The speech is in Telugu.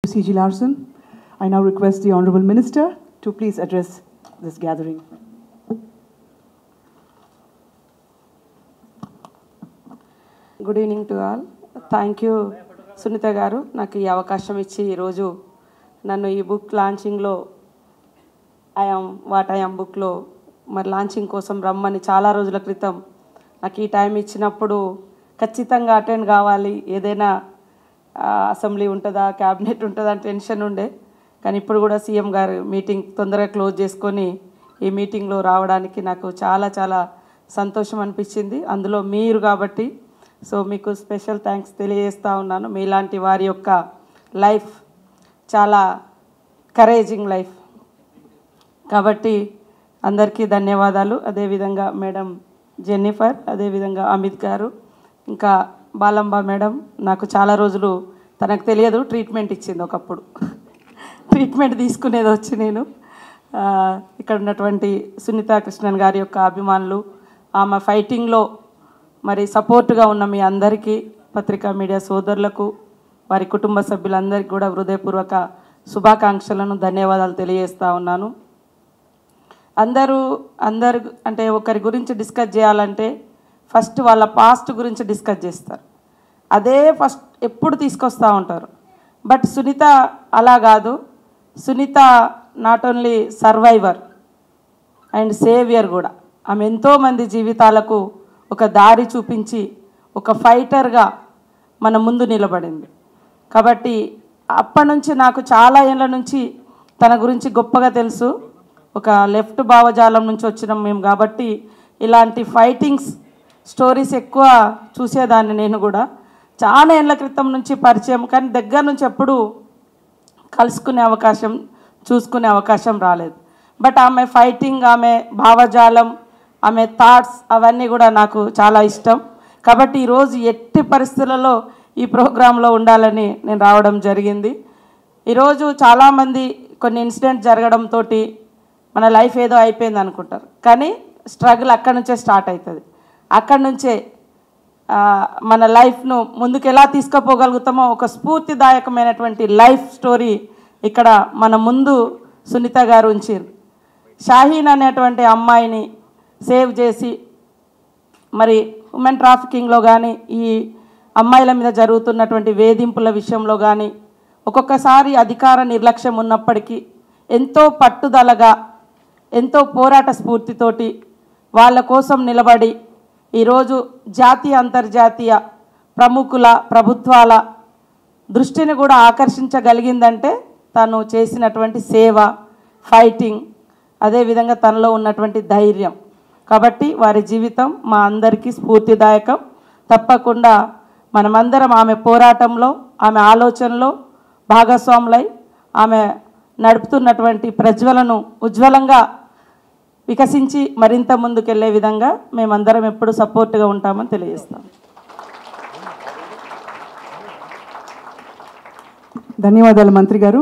C.G. Larson. I now request the Honourable Minister to please address this gathering. Good evening to all. Thank you, Sunita Garu. నాకు ఈ అవకాశం ఇచ్చి ఈరోజు నన్ను ఈ బుక్ లాంచింగ్లో ఐ యామ్ బుక్లో మరి లాంచింగ్ కోసం రమ్మని చాలా రోజుల క్రితం నాకు ఈ టైం ఇచ్చినప్పుడు ఖచ్చితంగా అటెండ్ కావాలి, ఏదైనా అసెంబ్లీ ఉంటుందా క్యాబినెట్ ఉంటుందా అని టెన్షన్ ఉండే. కానీ ఇప్పుడు కూడా సీఎం గారు మీటింగ్ తొందరగా క్లోజ్ చేసుకొని ఈ మీటింగ్లో రావడానికి నాకు చాలా చాలా సంతోషం అనిపించింది. అందులో మీరు కాబట్టి సో మీకు స్పెషల్ థ్యాంక్స్ తెలియజేస్తూ ఉన్నాను. మీలాంటి వారి యొక్క లైఫ్ చాలా కరేజింగ్ లైఫ్ కాబట్టి అందరికీ ధన్యవాదాలు. అదేవిధంగా మేడం జెన్నిఫర్, అదేవిధంగా అమిత్ గారు, ఇంకా బాలంబ మేడం నాకు చాలా రోజులు తనకు తెలియదు ట్రీట్మెంట్ ఇచ్చింది. ఒకప్పుడు ట్రీట్మెంట్ తీసుకునేది వచ్చి నేను ఇక్కడ ఉన్నటువంటి సునీతా కృష్ణన్ గారి యొక్క అభిమానులు, ఆమె ఫైటింగ్లో మరి సపోర్టుగా ఉన్న మీ అందరికీ, పత్రికా మీడియా సోదరులకు, వారి కుటుంబ సభ్యులందరికీ కూడా హృదయపూర్వక శుభాకాంక్షలను ధన్యవాదాలు తెలియజేస్తూ ఉన్నాను. అందరూ అంటే ఒకరి గురించి డిస్కస్ చేయాలంటే ఫస్ట్ వాళ్ళ పాస్ట్ గురించి డిస్కస్ చేస్తారు, అదే ఫస్ట్ ఎప్పుడు తీసుకొస్తూ ఉంటారు. బట్ సునీత అలా కాదు. Sunitha not only survivor and saviour కూడా. ఆమె ఎంతోమంది జీవితాలకు ఒక దారి చూపించి ఒక ఫైటర్గా మన ముందు నిలబడింది. కాబట్టి అప్పటి నుంచి నాకు చాలా ఏళ్ళ నుంచి తన గురించి గొప్పగా తెలుసు. ఒక లెఫ్ట్ భావజాలం నుంచి వచ్చినాం మేము కాబట్టి ఇలాంటి ఫైటింగ్స్ స్టోరీస్ ఎక్కువ చూసేదాన్ని. నేను కూడా చాలా ఏళ్ళ క్రితం నుంచి పరిచయం, కానీ దగ్గర నుంచి ఎప్పుడు కలుసుకునే అవకాశం, చూసుకునే అవకాశం రాలేదు. బట్ ఆమె ఫైటింగ్, ఆమె భావజాలం, ఆమె థాట్స్ అవన్నీ కూడా నాకు చాలా ఇష్టం. కాబట్టి ఈరోజు ఎట్టి పరిస్థితులలో ఈ ప్రోగ్రాంలో ఉండాలని నేను రావడం జరిగింది. ఈరోజు చాలామంది కొన్ని ఇన్సిడెంట్ జరగడంతో మన లైఫ్ ఏదో అయిపోయింది అనుకుంటారు, కానీ స్ట్రగుల్ అక్కడి నుంచే స్టార్ట్ అవుతుంది. అక్కడి నుంచే మన లైఫ్ను ముందుకు ఎలా తీసుకుపోగలుగుతామో ఒక స్ఫూర్తిదాయకమైనటువంటి లైఫ్ స్టోరీ ఇక్కడ మన ముందు సునీత గారు ఉంచారు. షాహీన్ అనేటువంటి అమ్మాయిని సేవ్ చేసి మరి ఉమెన్ ట్రాఫికింగ్లో కానీ, ఈ అమ్మాయిల మీద జరుగుతున్నటువంటి వేధింపుల విషయంలో కానీ ఒక్కొక్కసారి అధికార నిర్లక్ష్యం ఉన్నప్పటికీ ఎంతో పట్టుదలగా, ఎంతో పోరాట స్ఫూర్తితోటి వాళ్ళ కోసం నిలబడి ఈరోజు జాతీయ అంతర్జాతీయ ప్రముఖుల, ప్రభుత్వాల దృష్టిని కూడా ఆకర్షించగలిగిందంటే తను చేసినటువంటి సేవ, ఫైటింగ్, అదేవిధంగా తనలో ఉన్నటువంటి ధైర్యం. కాబట్టి వారి జీవితం మా అందరికీ స్ఫూర్తిదాయకం. తప్పకుండా మనమందరం ఆమె పోరాటంలో, ఆమె ఆలోచనలో భాగస్వాములై ఆమె నడుపుతున్నటువంటి ప్రజ్వలను ఉజ్వలంగా వికసించి మరింత ముందుకెళ్లే విధంగా మేమందరం ఎప్పుడు సపోర్ట్గా ఉంటామని తెలియజేస్తాం. ధన్యవాదాలు మంత్రి గారు.